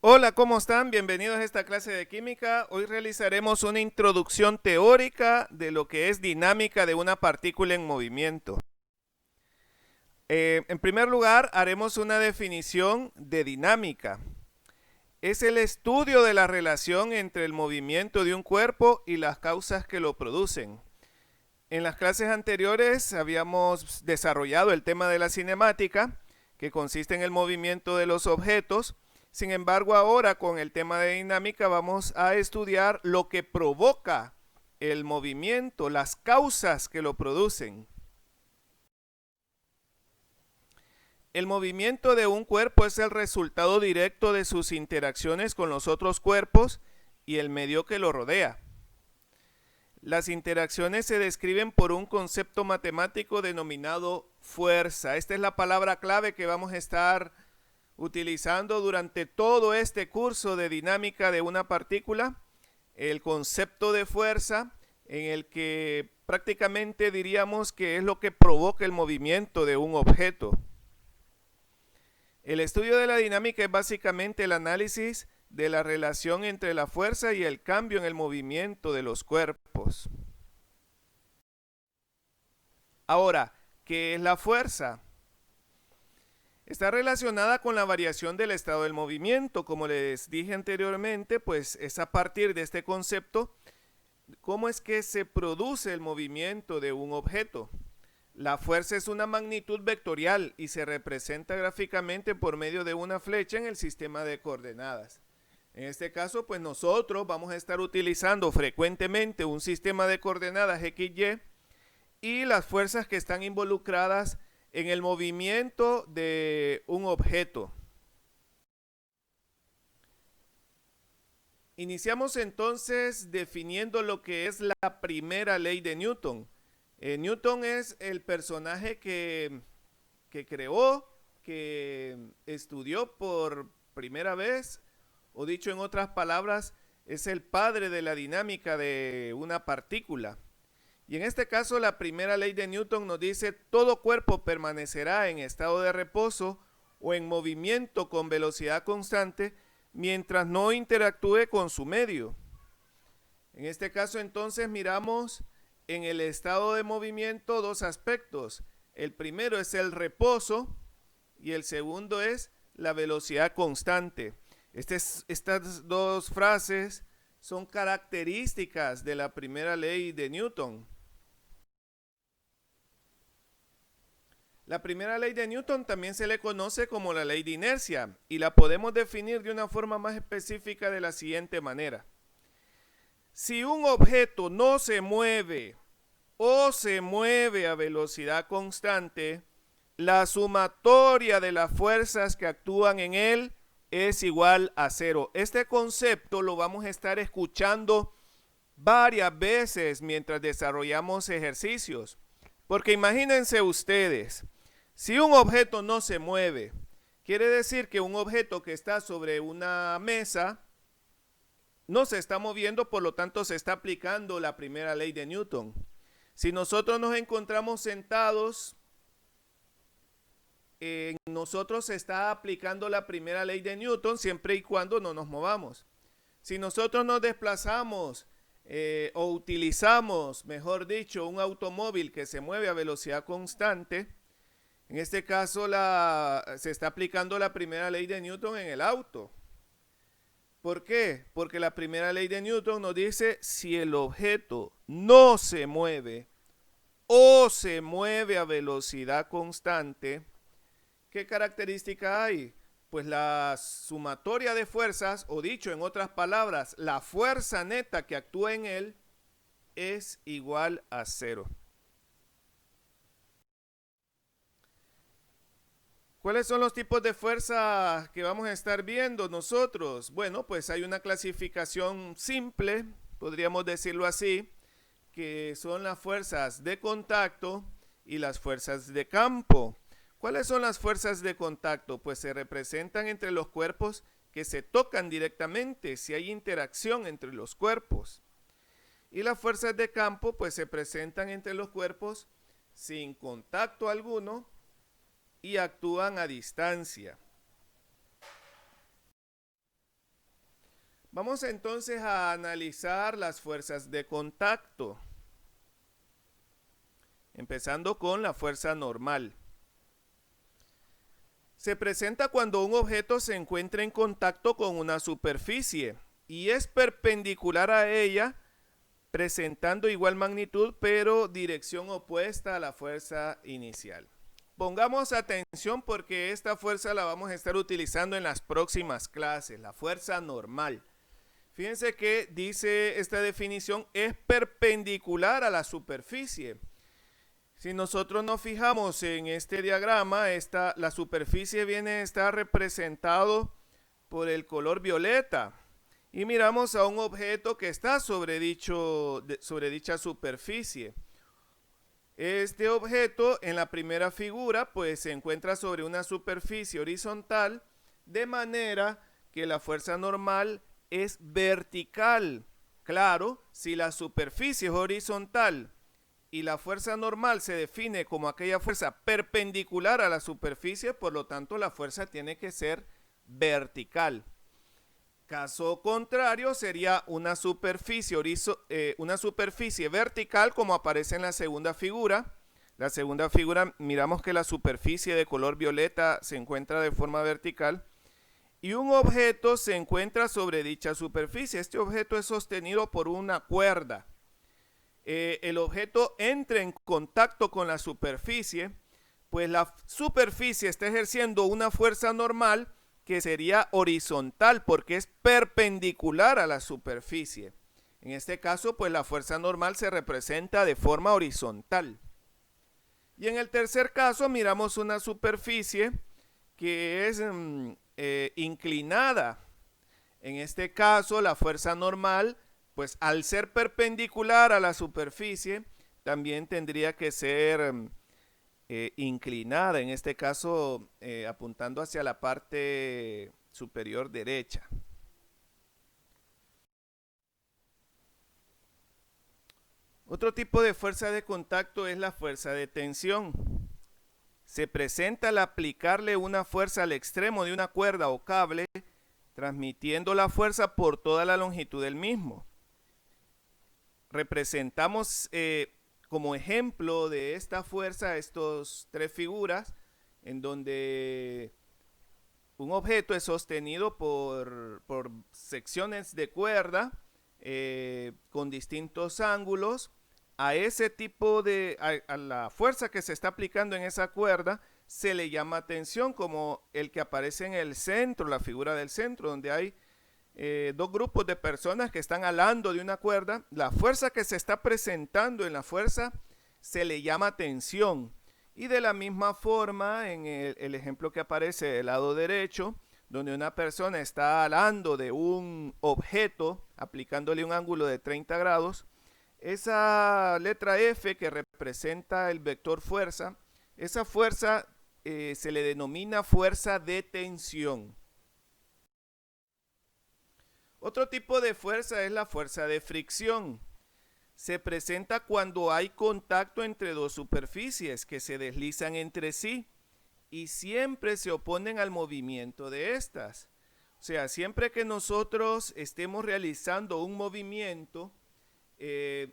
Hola, ¿cómo están? Bienvenidos a esta clase de química. Hoy realizaremos una introducción teórica de lo que es dinámica de una partícula en movimiento. En primer lugar, haremos una definición de dinámica. Es el estudio de la relación entre el movimiento de un cuerpo y las causas que lo producen. En las clases anteriores habíamos desarrollado el tema de la cinemática, que consiste en el movimiento de los objetos. Sin embargo, ahora con el tema de dinámica vamos a estudiar lo que provoca el movimiento, las causas que lo producen. El movimiento de un cuerpo es el resultado directo de sus interacciones con los otros cuerpos y el medio que lo rodea. Las interacciones se describen por un concepto matemático denominado fuerza. Esta es la palabra clave que vamos a estar utilizando durante todo este curso de dinámica de una partícula, el concepto de fuerza, en el que prácticamente diríamos que es lo que provoca el movimiento de un objeto. El estudio de la dinámica es básicamente el análisis de la relación entre la fuerza y el cambio en el movimiento de los cuerpos. Ahora, ¿qué es la fuerza? Está relacionada con la variación del estado del movimiento. Como les dije anteriormente, pues es a partir de este concepto cómo es que se produce el movimiento de un objeto. La fuerza es una magnitud vectorial y se representa gráficamente por medio de una flecha en el sistema de coordenadas. En este caso, pues nosotros vamos a estar utilizando frecuentemente un sistema de coordenadas XY y las fuerzas que están involucradas en el movimiento de un objeto. Iniciamos entonces definiendo lo que es la primera ley de Newton. Newton es el personaje que creó, que estudió por primera vez, o dicho en otras palabras, es el padre de la dinámica de una partícula. Y en este caso la primera ley de Newton nos dice: todo cuerpo permanecerá en estado de reposo o en movimiento con velocidad constante mientras no interactúe con su medio. En este caso entonces miramos en el estado de movimiento dos aspectos. El primero es el reposo y el segundo es la velocidad constante. Estas dos frases son características de la primera ley de Newton. La primera ley de Newton también se le conoce como la ley de inercia y la podemos definir de una forma más específica de la siguiente manera. Si un objeto no se mueve o se mueve a velocidad constante, la sumatoria de las fuerzas que actúan en él es igual a cero. Este concepto lo vamos a estar escuchando varias veces mientras desarrollamos ejercicios. Porque imagínense ustedes, si un objeto no se mueve, quiere decir que un objeto que está sobre una mesa no se está moviendo, por lo tanto se está aplicando la primera ley de Newton. Si nosotros nos encontramos sentados, en nosotros se está aplicando la primera ley de Newton siempre y cuando no nos movamos. Si nosotros nos desplazamos o utilizamos, mejor dicho, un automóvil que se mueve a velocidad constante, en este caso se está aplicando la primera ley de Newton en el auto. ¿Por qué? Porque la primera ley de Newton nos dice: si el objeto no se mueve o se mueve a velocidad constante, ¿qué característica hay? Pues la sumatoria de fuerzas, o dicho en otras palabras, la fuerza neta que actúa en él es igual a cero. ¿Cuáles son los tipos de fuerza que vamos a estar viendo nosotros? Bueno, pues hay una clasificación simple, podríamos decirlo así, que son las fuerzas de contacto y las fuerzas de campo. ¿Cuáles son las fuerzas de contacto? Pues se representan entre los cuerpos que se tocan directamente, si hay interacción entre los cuerpos. Y las fuerzas de campo pues se presentan entre los cuerpos sin contacto alguno y actúan a distancia. Vamos entonces a analizar las fuerzas de contacto, empezando con la fuerza normal. Se presenta cuando un objeto se encuentra en contacto con una superficie y es perpendicular a ella, presentando igual magnitud pero dirección opuesta a la fuerza inicial. Pongamos atención porque esta fuerza la vamos a estar utilizando en las próximas clases, la fuerza normal. Fíjense que dice esta definición, es perpendicular a la superficie. Si nosotros nos fijamos en este diagrama, la superficie viene a estar representado por el color violeta. Y miramos a un objeto que está sobre dicha superficie. Este objeto en la primera figura pues se encuentra sobre una superficie horizontal, de manera que la fuerza normal es vertical. Claro, si la superficie es horizontal y la fuerza normal se define como aquella fuerza perpendicular a la superficie, por lo tanto la fuerza tiene que ser vertical. Caso contrario sería una superficie vertical, como aparece en la segunda figura. La segunda figura miramos que la superficie de color violeta se encuentra de forma vertical y un objeto se encuentra sobre dicha superficie. Este objeto es sostenido por una cuerda. El objeto entra en contacto con la superficie, pues la superficie está ejerciendo una fuerza normal que sería horizontal porque es perpendicular a la superficie. En este caso, pues la fuerza normal se representa de forma horizontal. Y en el tercer caso miramos una superficie que es inclinada. En este caso, la fuerza normal, pues al ser perpendicular a la superficie, también tendría que ser inclinada, en este caso apuntando hacia la parte superior derecha. Otro tipo de fuerza de contacto es la fuerza de tensión. Se presenta al aplicarle una fuerza al extremo de una cuerda o cable, transmitiendo la fuerza por toda la longitud del mismo. Representamos como ejemplo de esta fuerza estos tres figuras en donde un objeto es sostenido por secciones de cuerda con distintos ángulos. A la fuerza que se está aplicando en esa cuerda se le llama tensión, como el que aparece en el centro, la figura del centro, donde hay dos grupos de personas que están alando de una cuerda. La fuerza que se está presentando en la fuerza se le llama tensión. Y de la misma forma, en el ejemplo que aparece del lado derecho, donde una persona está alando de un objeto, aplicándole un ángulo de 30 grados, esa letra F que representa el vector fuerza, esa fuerza se le denomina fuerza de tensión. Otro tipo de fuerza es la fuerza de fricción. Se presenta cuando hay contacto entre dos superficies que se deslizan entre sí y siempre se oponen al movimiento de estas. O sea, siempre que nosotros estemos realizando un movimiento,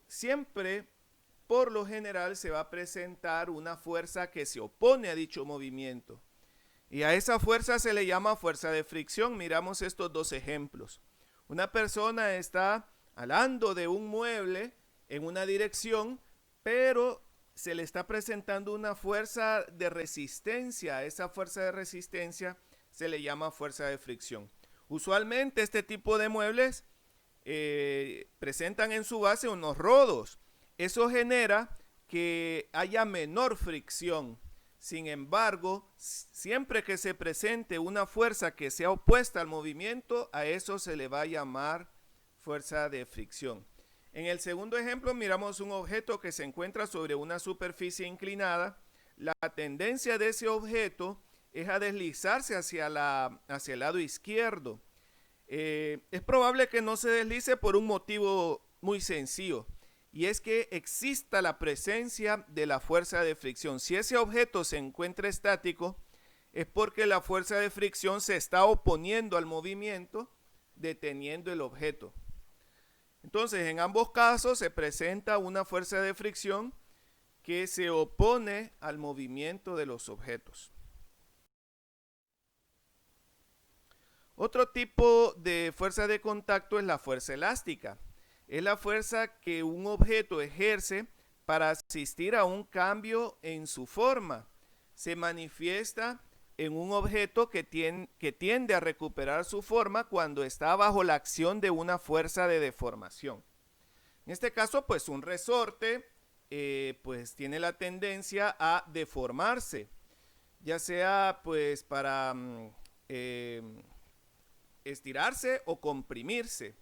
siempre, por lo general, se va a presentar una fuerza que se opone a dicho movimiento. Y a esa fuerza se le llama fuerza de fricción. Miramos estos dos ejemplos. Una persona está alando de un mueble en una dirección, pero se le está presentando una fuerza de resistencia. A esa fuerza de resistencia se le llama fuerza de fricción. Usualmente este tipo de muebles presentan en su base unos rodos. Eso genera que haya menor fricción. Sin embargo, siempre que se presente una fuerza que sea opuesta al movimiento, a eso se le va a llamar fuerza de fricción. En el segundo ejemplo miramos un objeto que se encuentra sobre una superficie inclinada. La tendencia de ese objeto es a deslizarse hacia el lado izquierdo. Es probable que no se deslice por un motivo muy sencillo, y es que exista la presencia de la fuerza de fricción. Si ese objeto se encuentra estático, es porque la fuerza de fricción se está oponiendo al movimiento, deteniendo el objeto. Entonces, en ambos casos se presenta una fuerza de fricción que se opone al movimiento de los objetos. Otro tipo de fuerza de contacto es la fuerza elástica. Es la fuerza que un objeto ejerce para asistir a un cambio en su forma. Se manifiesta en un objeto que tiende a recuperar su forma cuando está bajo la acción de una fuerza de deformación. En este caso, pues un resorte pues tiene la tendencia a deformarse, ya sea pues para estirarse o comprimirse,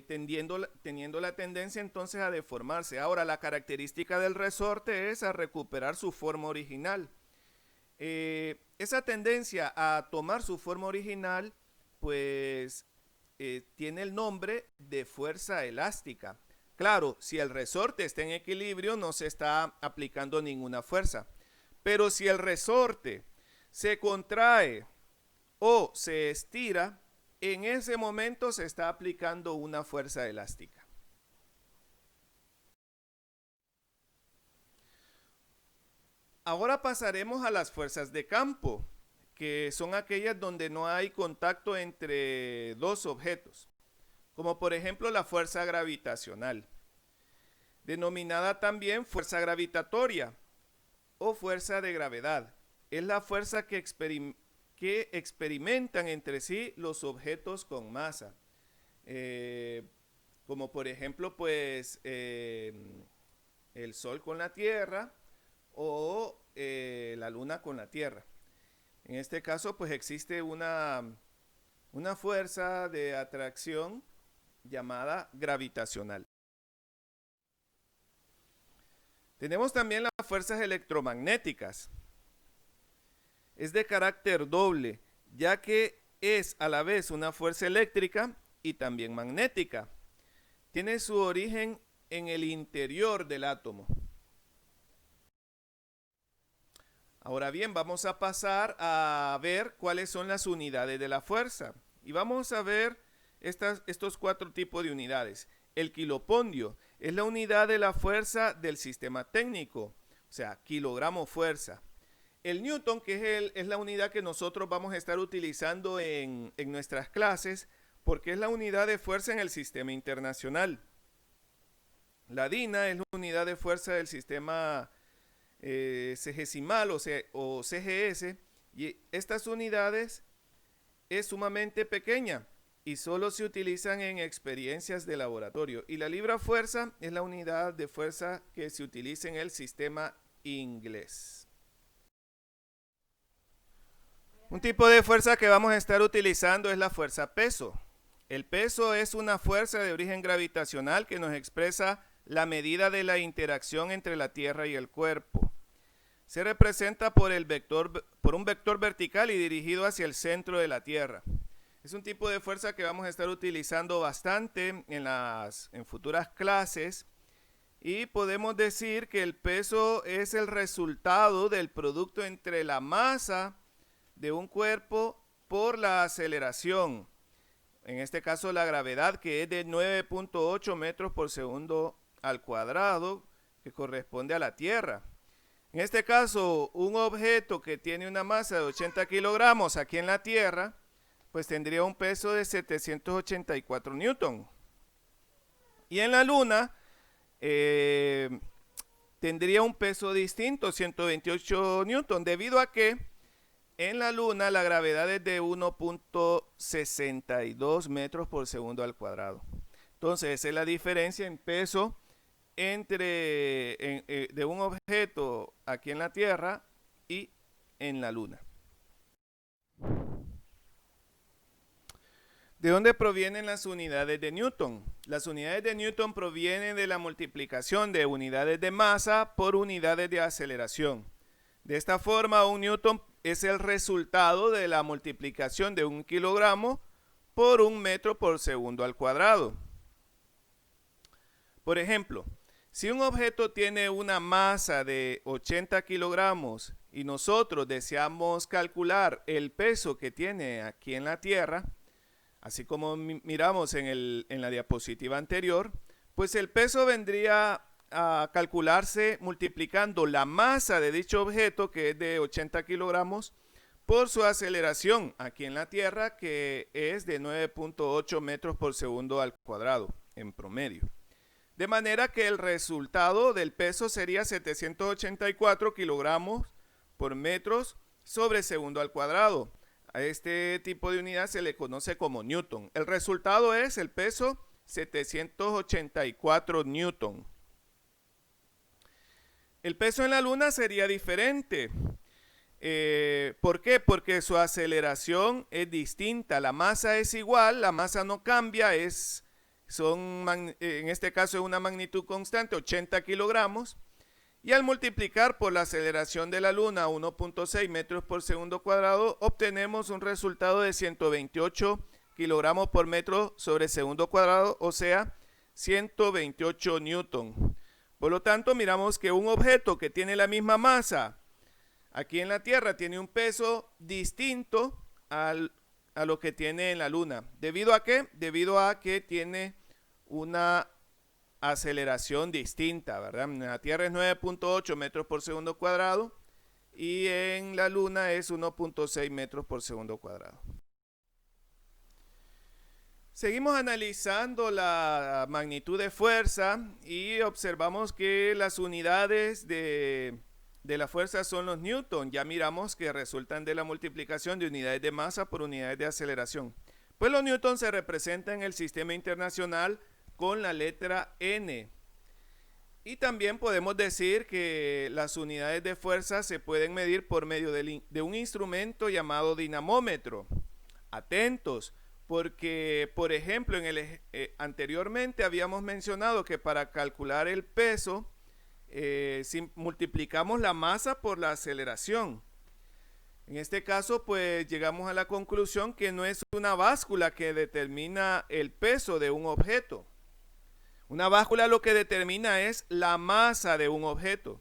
teniendo la tendencia entonces a deformarse. Ahora, la característica del resorte es a recuperar su forma original. Esa tendencia a tomar su forma original, pues tiene el nombre de fuerza elástica. Claro, si el resorte está en equilibrio, no se está aplicando ninguna fuerza. Pero si el resorte se contrae o se estira, en ese momento se está aplicando una fuerza elástica. Ahora pasaremos a las fuerzas de campo, que son aquellas donde no hay contacto entre dos objetos, como por ejemplo la fuerza gravitacional, denominada también fuerza gravitatoria o fuerza de gravedad. Es la fuerza que experimentan entre sí los objetos con masa, como por ejemplo pues el Sol con la Tierra o la Luna con la Tierra. En este caso pues existe una fuerza de atracción llamada gravitacional. Tenemos también las fuerzas electromagnéticas. Es de carácter doble, ya que es a la vez una fuerza eléctrica y también magnética. Tiene su origen en el interior del átomo. Ahora bien, vamos a pasar a ver cuáles son las unidades de la fuerza. Y vamos a ver estos 4 tipos de unidades. El kilopondio es la unidad de la fuerza del sistema técnico, o sea, kilogramo fuerza. El newton, que es la unidad que nosotros vamos a estar utilizando en nuestras clases, porque es la unidad de fuerza en el sistema internacional. La DINA es la unidad de fuerza del sistema segesimal o CGS, y estas unidades es sumamente pequeña y solo se utilizan en experiencias de laboratorio. Y la libra fuerza es la unidad de fuerza que se utiliza en el sistema inglés. Un tipo de fuerza que vamos a estar utilizando es la fuerza peso. El peso es una fuerza de origen gravitacional que nos expresa la medida de la interacción entre la Tierra y el cuerpo. Se representa por un vector vertical y dirigido hacia el centro de la Tierra. Es un tipo de fuerza que vamos a estar utilizando bastante en futuras clases, y podemos decir que el peso es el resultado del producto entre la masa de un cuerpo por la aceleración, en este caso la gravedad, que es de 9.8 metros por segundo al cuadrado, que corresponde a la Tierra. En este caso, un objeto que tiene una masa de 80 kilogramos aquí en la Tierra, pues tendría un peso de 784 newton. Y en la Luna tendría un peso distinto, 128 newton, debido a que en la Luna la gravedad es de 1.62 metros por segundo al cuadrado. Entonces, esa es la diferencia en peso de un objeto aquí en la Tierra y en la Luna. ¿De dónde provienen las unidades de Newton? Las unidades de Newton provienen de la multiplicación de unidades de masa por unidades de aceleración. De esta forma, un Newton es el resultado de la multiplicación de 1 kilogramo por 1 metro por segundo al cuadrado. Por ejemplo, si un objeto tiene una masa de 80 kilogramos y nosotros deseamos calcular el peso que tiene aquí en la Tierra, así como miramos en la diapositiva anterior, pues el peso vendría a calcularse multiplicando la masa de dicho objeto, que es de 80 kilogramos, por su aceleración aquí en la Tierra, que es de 9.8 metros por segundo al cuadrado en promedio. De manera que el resultado del peso sería 784 kilogramos por metros sobre segundo al cuadrado. A este tipo de unidad se le conoce como newton. El resultado es el peso 784 newton. El peso en la Luna sería diferente. ¿Por qué? Porque su aceleración es distinta. La masa es igual, la masa no cambia, en este caso es una magnitud constante, 80 kilogramos. Y al multiplicar por la aceleración de la Luna, 1.6 metros por segundo cuadrado, obtenemos un resultado de 128 kilogramos por metro sobre segundo cuadrado, o sea, 128 newton. Por lo tanto, miramos que un objeto que tiene la misma masa aquí en la Tierra tiene un peso distinto a lo que tiene en la Luna. ¿Debido a qué? Debido a que tiene una aceleración distinta, ¿verdad? En la Tierra es 9.8 metros por segundo cuadrado y en la Luna es 1.6 metros por segundo cuadrado. Seguimos analizando la magnitud de fuerza y observamos que las unidades de la fuerza son los newton. Ya miramos que resultan de la multiplicación de unidades de masa por unidades de aceleración. Pues los newton se representan en el sistema internacional con la letra N. Y también podemos decir que las unidades de fuerza se pueden medir por medio de un instrumento llamado dinamómetro. Atentos, porque por ejemplo anteriormente habíamos mencionado que para calcular el peso si multiplicamos la masa por la aceleración. En este caso, pues llegamos a la conclusión que no es una báscula que determina el peso de un objeto. Una báscula lo que determina es la masa de un objeto.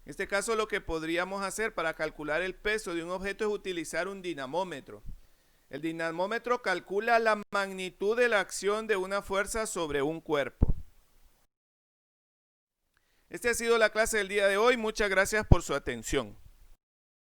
En este caso, lo que podríamos hacer para calcular el peso de un objeto es utilizar un dinamómetro. El dinamómetro calcula la magnitud de la acción de una fuerza sobre un cuerpo. Esta ha sido la clase del día de hoy. Muchas gracias por su atención.